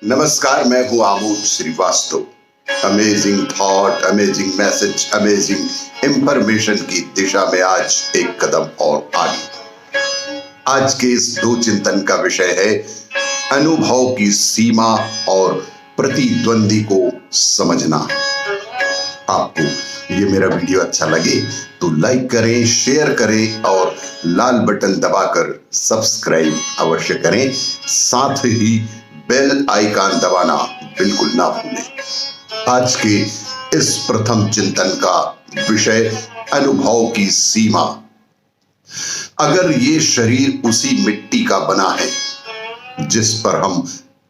नमस्कार, मैं हूं Amod Srivastava. Amazing thought, amazing message, amazing information की दिशा में आज एक कदम और आगे। आज के इस दो चिंतन का विषय है अनुभव की सीमा और प्रतिद्वंदी को समझना। आपको ये मेरा वीडियो अच्छा लगे तो लाइक करें, शेयर करें और लाल बटन दबाकर सब्सक्राइब अवश्य करें। साथ ही बेल आइकन दबाना बिल्कुल ना भूलें। आज के इस प्रथम चिंतन का विषय अनुभव की सीमा। अगर ये शरीर उसी मिट्टी का बना है जिस पर हम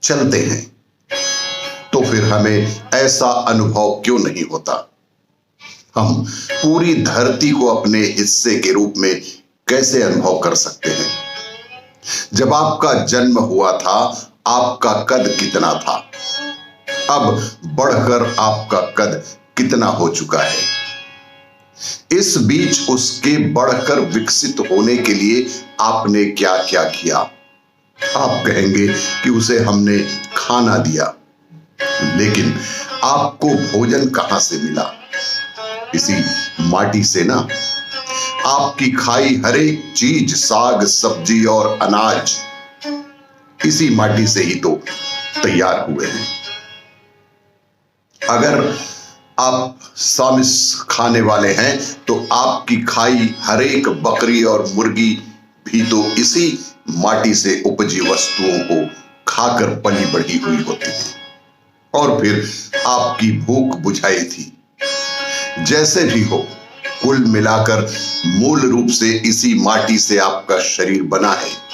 चलते हैं, तो फिर हमें ऐसा अनुभव क्यों नहीं होता? हम पूरी धरती को अपने हिस्से के रूप में कैसे अनुभव कर सकते हैं? जब आपका जन्म हुआ था, आपका कद कितना था? अब बढ़कर आपका कद कितना हो चुका है? इस बीच उसके बढ़कर विकसित होने के लिए आपने क्या क्या किया? आप कहेंगे कि उसे हमने खाना दिया, लेकिन आपको भोजन कहां से मिला? इसी माटी से ना। आपकी खाई हर एक चीज, साग, सब्जी और अनाज इसी माटी से ही तो तैयार हुए हैं। अगर आप सामिस खाने वाले हैं तो आपकी खाई हर एक बकरी और मुर्गी भी तो इसी माटी से उपजी वस्तुओं को खाकर पली बढ़ी हुई होती है, और फिर आपकी भूख बुझाई थी। जैसे भी हो, कुल मिलाकर मूल रूप से इसी माटी से आपका शरीर बना है।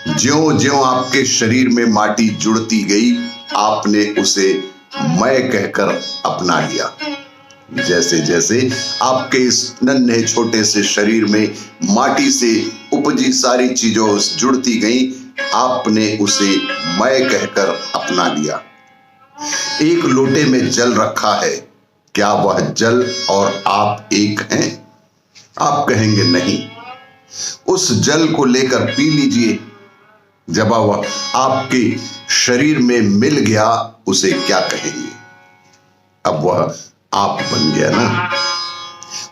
ज्यों ज्यों आपके शरीर में माटी जुड़ती गई, आपने उसे मैं कहकर अपना लिया। जैसे जैसे आपके इस नन्हे छोटे से शरीर में माटी से उपजी सारी चीजों जुड़ती गई, आपने उसे मैं कहकर अपना लिया। एक लोटे में जल रखा है, क्या वह जल और आप एक हैं? आप कहेंगे नहीं। उस जल को लेकर पी लीजिए। जब वह आपके शरीर में मिल गया, उसे क्या कहेंगे? अब वह आप बन गया ना।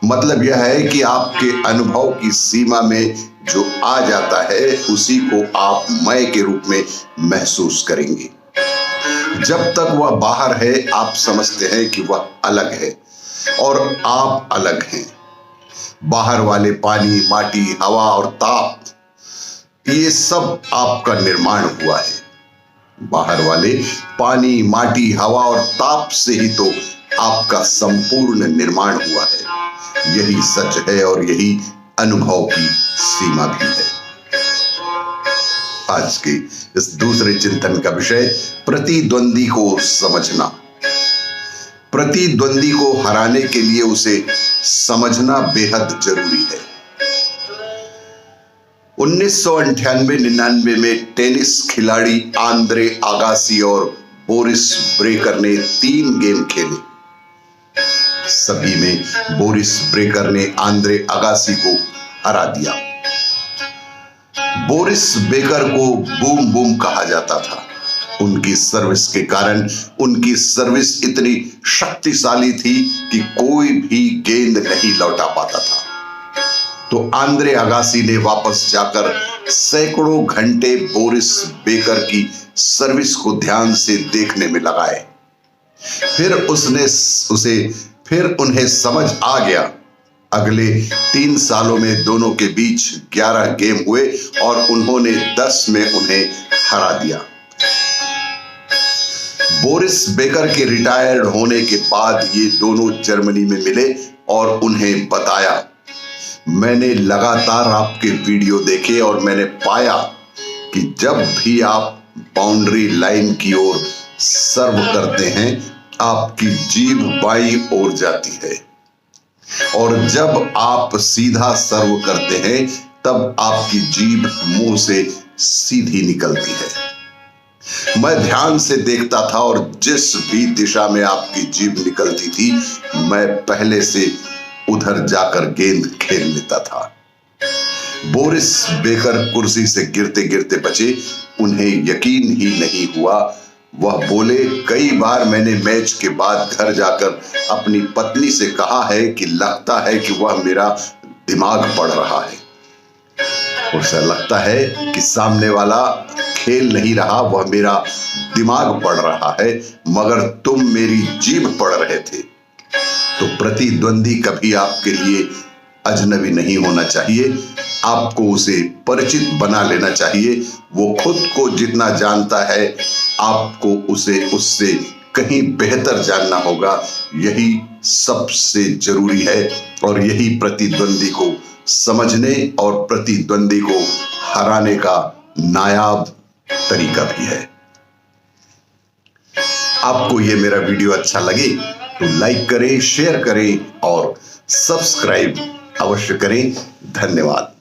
मतलब यह है कि आपके अनुभव की सीमा में जो आ जाता है, उसी को आप मैं के रूप में महसूस करेंगे। जब तक वह बाहर है, आप समझते हैं कि वह अलग है और आप अलग हैं। बाहर वाले पानी, माटी, हवा और ताप, ये सब आपका निर्माण हुआ है। बाहर वाले पानी, माटी, हवा और ताप से ही तो आपका संपूर्ण निर्माण हुआ है। यही सच है और यही अनुभव की सीमा भी है। आज के इस दूसरे चिंतन का विषय प्रतिद्वंदी को समझना। प्रतिद्वंदी को हराने के लिए उसे समझना बेहद जरूरी है। 1998-99 में टेनिस खिलाड़ी आंद्रे अगासी और बोरिस ब्रेकर ने 3 गेम खेले। सभी में बोरिस ब्रेकर ने आंद्रे अगासी को हरा दिया। बोरिस ब्रेकर को बूम बूम कहा जाता था। उनकी सर्विस के कारण उनकी सर्विस इतनी शक्तिशाली थी कि कोई भी गेंद नहीं लौटा पाता था। तो आंद्रे अगासी ने वापस जाकर सैकड़ों घंटे बोरिस ब्रेकर की सर्विस को ध्यान से देखने में लगाए। फिर उन्हें समझ आ गया। अगले 3 सालों में दोनों के बीच 11 गेम हुए और उन्होंने 10 में उन्हें हरा दिया। बोरिस ब्रेकर के रिटायर्ड होने के बाद ये दोनों जर्मनी में मिले और उन्हें बताया, मैंने लगातार आपके वीडियो देखे और मैंने पाया कि जब भी आप बाउंड्री लाइन की ओर सर्व करते हैं, आपकी जीभ बाईं ओर जाती है, और जब आप सीधा सर्व करते हैं, तब आपकी जीभ मुंह से सीधी निकलती है। मैं ध्यान से देखता था और जिस भी दिशा में आपकी जीभ निकलती थी, मैं पहले से उधर जाकर गेंद खेल लेता था। बोरिस ब्रेकर कुर्सी से गिरते गिरते बचे। उन्हें यकीन ही नहीं हुआ वह बोले, कई बार मैंने मैच के बाद घर जाकर अपनी पत्नी से कहा है कि लगता है कि वह मेरा दिमाग पढ़ रहा है। उसे लगता है कि सामने वाला खेल नहीं रहा, वह मेरा दिमाग पढ़ रहा है, मगर तुम मेरी जीभ पढ़ रहे थे। तो प्रतिद्वंदी कभी आपके लिए अजनबी नहीं होना चाहिए, आपको उसे परिचित बना लेना चाहिए। वो खुद को जितना जानता है, आपको उसे उससे कहीं बेहतर जानना होगा। यही सबसे जरूरी है और यही प्रतिद्वंदी को समझने और प्रतिद्वंदी को हराने का नायाब तरीका भी है। आपको ये मेरा वीडियो अच्छा लगे तो लाइक करें, शेयर करें और सब्सक्राइब अवश्य करें। धन्यवाद।